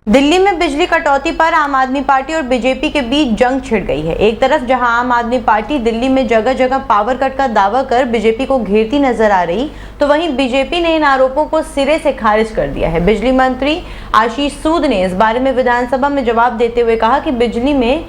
दिल्ली में बिजली कटौती पर आम आदमी पार्टी और बीजेपी के बीच जंग छिड़ गई है। एक तरफ जहां आम आदमी पार्टी दिल्ली में जगह जगह पावर कट का दावा कर बीजेपी को घेरती नजर आ रही, तो वहीं बीजेपी ने इन आरोपों को सिरे से खारिज कर दिया है। बिजली मंत्री आशीष सूद ने इस बारे में विधानसभा में जवाब देते हुए कहा कि बिजली में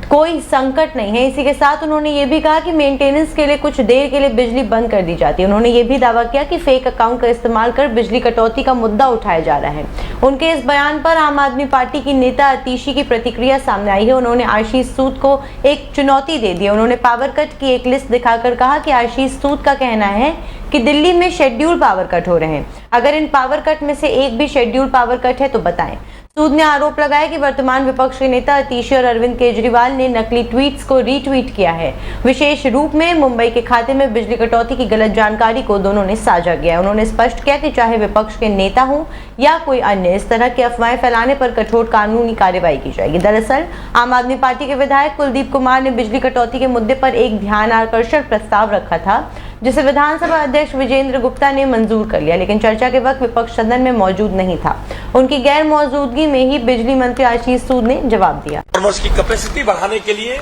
कोई संकट नहीं है। इसी के साथ उन्होंने ये भी कहा कि मेंटेनेंस के लिए कुछ देर के लिए बिजली बंद कर दी जाती है। उन्होंने ये भी दावा किया कि फेक अकाउंट का इस्तेमाल कर बिजली कटौती का मुद्दा उठाया जा रहा है। उनके इस बयान पर आम आदमी पार्टी की नेता आतिशी की प्रतिक्रिया सामने आई है। उन्होंने आशीष सूद को एक चुनौती दे दी। उन्होंने पावर कट की एक लिस्ट दिखाकर कहा कि आशीष सूद का कहना है कि दिल्ली में शेड्यूल पावर कट हो रहे हैं। अगर इन पावर कट में से एक भी शेड्यूल पावर कट है तो बताएं। सूद ने आरोप लगाया कि वर्तमान विपक्ष के नेता आतिशी और अरविंद केजरीवाल ने नकली ट्वीट्स को रीट्वीट किया है। विशेष रूप में मुंबई के खाते में बिजली कटौती की गलत जानकारी को दोनों ने साझा किया है। उन्होंने स्पष्ट किया कि चाहे विपक्ष के नेता हों या कोई अन्य, इस तरह की अफवाहें फैलाने पर कठोर कानूनी कार्रवाई की जाएगी। दरअसल आम आदमी पार्टी के विधायक कुलदीप कुमार ने बिजली कटौती के मुद्दे पर एक ध्यानाकर्षण प्रस्ताव रखा था, जिसे विधानसभा अध्यक्ष विजेंद्र गुप्ता ने मंजूर कर लिया, लेकिन चर्चा के वक्त विपक्ष सदन में मौजूद नहीं था। उनकी गैर मौजूदगी में ही बिजली मंत्री आशीष सूद ने जवाब दिया। की कैपेसिटी बढ़ाने के लिए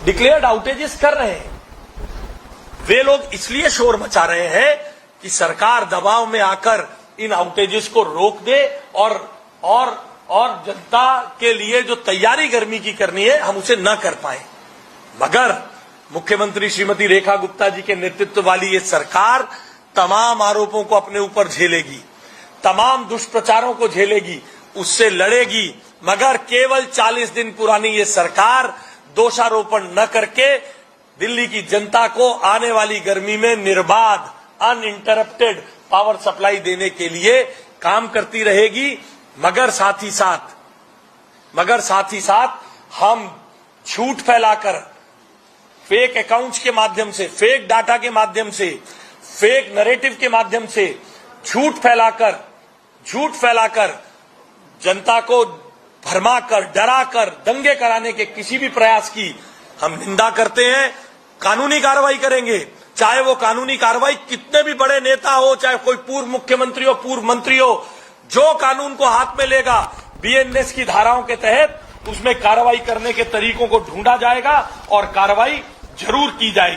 डिक्लेयर्ड आउटेजेस कर रहे हैं। वे लोग इसलिए शोर मचा रहे हैं कि सरकार दबाव में आकर इन आउटेजेस को रोक दे और जनता के लिए जो तैयारी गर्मी की करनी है हम उसे न कर पाए। मगर मुख्यमंत्री श्रीमती रेखा गुप्ता जी के नेतृत्व वाली ये सरकार तमाम आरोपों को अपने ऊपर झेलेगी, तमाम दुष्प्रचारों को झेलेगी, उससे लड़ेगी। मगर केवल 40 दिन पुरानी ये सरकार दोषारोपण न करके दिल्ली की जनता को आने वाली गर्मी में निर्बाध अनइंटरप्टेड पावर सप्लाई देने के लिए काम करती रहेगी। मगर साथ ही साथ हम झूठ फैलाकर, फेक अकाउंट्स के माध्यम से, फेक डाटा के माध्यम से, फेक नैरेटिव के माध्यम से झूठ फैलाकर जनता को भरमाकर, डराकर, दंगे कराने के किसी भी प्रयास की हम निंदा करते हैं। कानूनी कार्रवाई करेंगे, चाहे वो कानूनी कार्रवाई कितने भी बड़े नेता हो, चाहे कोई पूर्व मुख्यमंत्री हो, पूर्व मंत्री हो, जो कानून को हाथ में लेगा बीएनएस की धाराओं के तहत उसमें कार्रवाई करने के तरीकों को ढूंढा जाएगा और कार्रवाई जरूर की जाएगी।